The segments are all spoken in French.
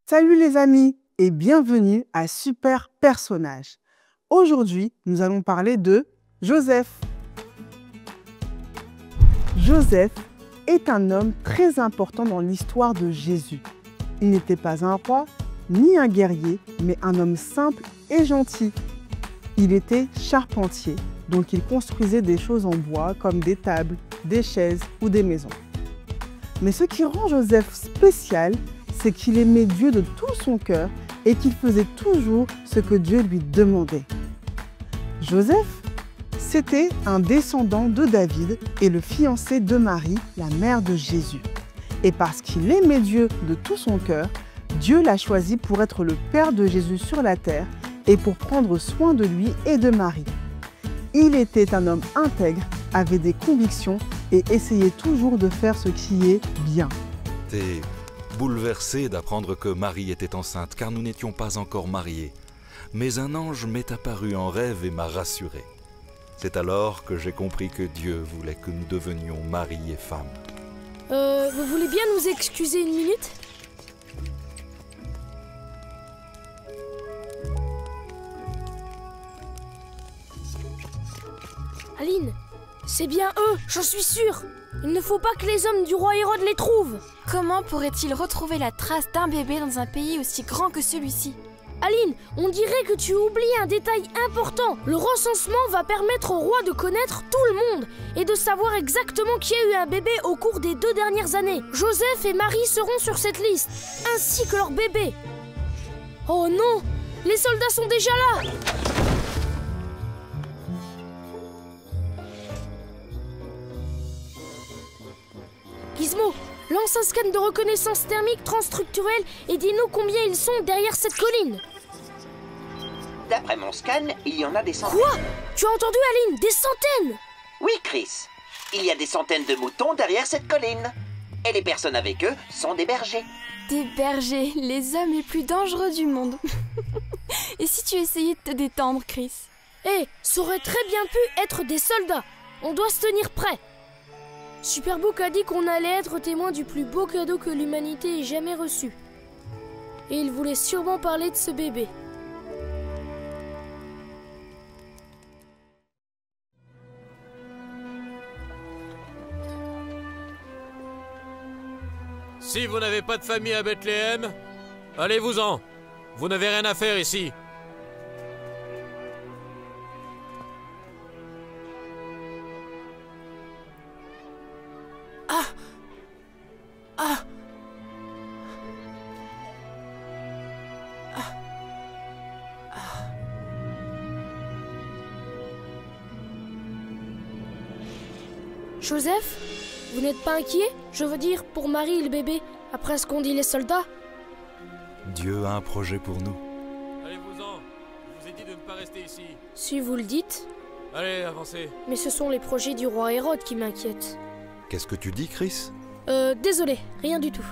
Salut les amis et bienvenue à Super Personnage. Aujourd'hui, nous allons parler de Joseph. Joseph est un homme très important dans l'histoire de Jésus. Il n'était pas un roi ni un guerrier, mais un homme simple et gentil. Il était charpentier, donc il construisait des choses en bois comme des tables, des chaises ou des maisons. Mais ce qui rend Joseph spécial, c'est qu'il aimait Dieu de tout son cœur et qu'il faisait toujours ce que Dieu lui demandait. Joseph, c'était un descendant de David et le fiancé de Marie, la mère de Jésus. Et parce qu'il aimait Dieu de tout son cœur, Dieu l'a choisi pour être le père de Jésus sur la terre et pour prendre soin de lui et de Marie. Il était un homme intègre, avait des convictions et essayait toujours de faire ce qui est bien. J'étais bouleversé d'apprendre que Marie était enceinte, car nous n'étions pas encore mariés. Mais un ange m'est apparu en rêve et m'a rassuré. C'est alors que j'ai compris que Dieu voulait que nous devenions mari et femme. Vous voulez bien nous excuser une minute ? Aline, c'est bien eux, j'en suis sûre. Il ne faut pas que les hommes du roi Hérode les trouvent. Comment pourrait-il retrouver la trace d'un bébé dans un pays aussi grand que celui-ci ? Aline, on dirait que tu oublies un détail important. Le recensement va permettre au roi de connaître tout le monde et de savoir exactement qui a eu un bébé au cours des 2 dernières années. Joseph et Marie seront sur cette liste, ainsi que leur bébé. Oh non, les soldats sont déjà là. Gizmo, lance un scan de reconnaissance thermique transstructurelle et dis-nous combien ils sont derrière cette colline. D'après mon scan, il y en a des centaines. Quoi ? Tu as entendu, Aline ? Des centaines ? Oui, Chris. Il y a des centaines de moutons derrière cette colline. Et les personnes avec eux sont des bergers. Des bergers, les hommes les plus dangereux du monde. Et si tu essayais de te détendre, Chris ? Eh, ça aurait très bien pu être des soldats. On doit se tenir prêt. Superbook a dit qu'on allait être témoin du plus beau cadeau que l'humanité ait jamais reçu. Et il voulait sûrement parler de ce bébé. Si vous n'avez pas de famille à Bethléem, allez-vous-en. Vous n'avez rien à faire ici. Joseph, vous n'êtes pas inquiet ? Je veux dire, pour Marie et le bébé, après ce qu'ont dit les soldats ? Dieu a un projet pour nous. Allez-vous-en. Je vous ai dit de ne pas rester ici. Si vous le dites. Allez, avancez. Mais ce sont les projets du roi Hérode qui m'inquiètent. Qu'est-ce que tu dis, Chris ? Désolé, rien du tout.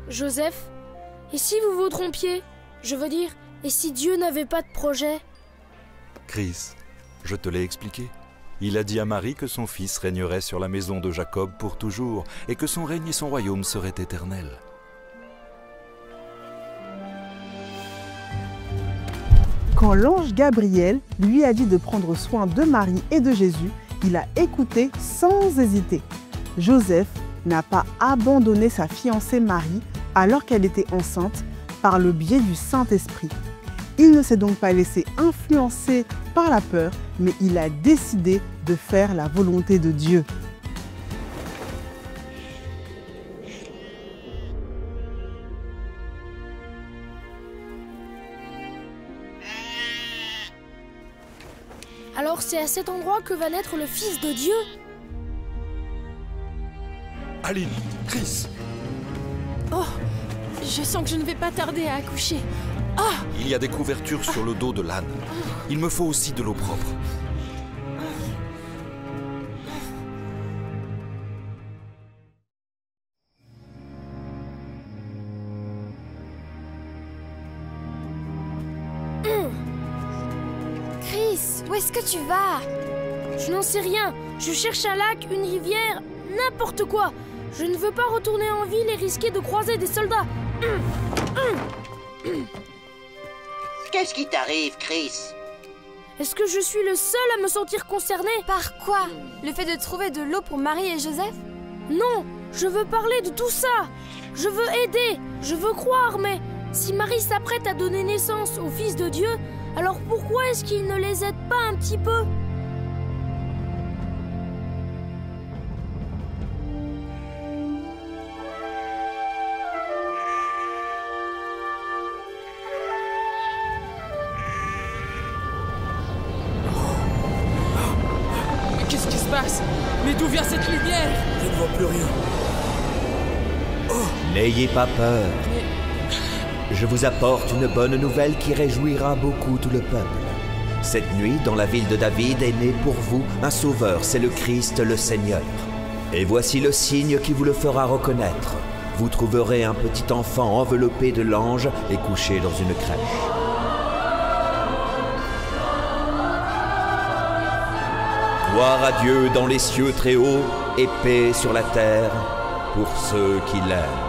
Joseph, et si vous vous trompiez ? Je veux dire, et si Dieu n'avait pas de projet ? Chris, je te l'ai expliqué. Il a dit à Marie que son fils régnerait sur la maison de Jacob pour toujours et que son règne et son royaume seraient éternels. Quand l'ange Gabriel lui a dit de prendre soin de Marie et de Jésus, il a écouté sans hésiter. Joseph n'a pas abandonné sa fiancée Marie alors qu'elle était enceinte par le biais du Saint-Esprit. Il ne s'est donc pas laissé influencer par la peur, mais il a décidé de faire la volonté de Dieu. Alors c'est à cet endroit que va naître le Fils de Dieu ? Aline, Chris, Oh, je sens que je ne vais pas tarder à accoucher. il y a des couvertures sur le dos de l'âne. Il me faut aussi de l'eau propre. Chris, où est-ce que tu vas ? Je n'en sais rien. Je cherche un lac, une rivière, n'importe quoi. Je ne veux pas retourner en ville et risquer de croiser des soldats. Qu'est-ce qui t'arrive, Chris? Est-ce que je suis le seul à me sentir concerné? Par quoi? Le fait de trouver de l'eau pour Marie et Joseph? Non, je veux parler de tout ça. Je veux aider, je veux croire, mais si Marie s'apprête à donner naissance au Fils de Dieu, alors pourquoi est-ce qu'il ne les aide pas un petit peu? Qu'est-ce qui se passe? Mais d'où vient cette lumière? Je ne vois plus rien. N'ayez pas peur. Je vous apporte une bonne nouvelle qui réjouira beaucoup tout le peuple. Cette nuit, dans la ville de David, est né pour vous un sauveur, c'est le Christ, le Seigneur. Et voici le signe qui vous le fera reconnaître. Vous trouverez un petit enfant enveloppé de l'ange et couché dans une crèche. Gloire à Dieu dans les cieux très hauts et paix sur la terre pour ceux qui l'aiment.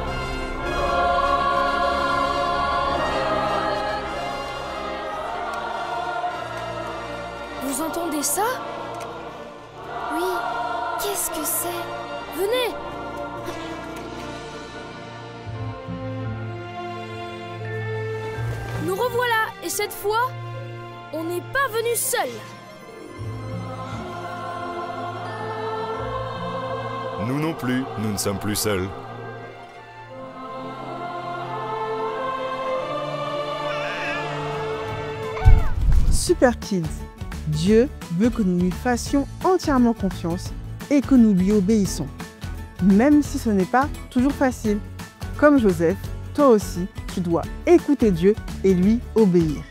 Vous entendez ça? Oui, qu'est-ce que c'est? Venez! Nous revoilà, et cette fois, on n'est pas venu seul. Nous non plus, nous ne sommes plus seuls. Super Kids, Dieu veut que nous lui fassions entièrement confiance et que nous lui obéissons, même si ce n'est pas toujours facile. Comme Joseph, toi aussi, tu dois écouter Dieu et lui obéir.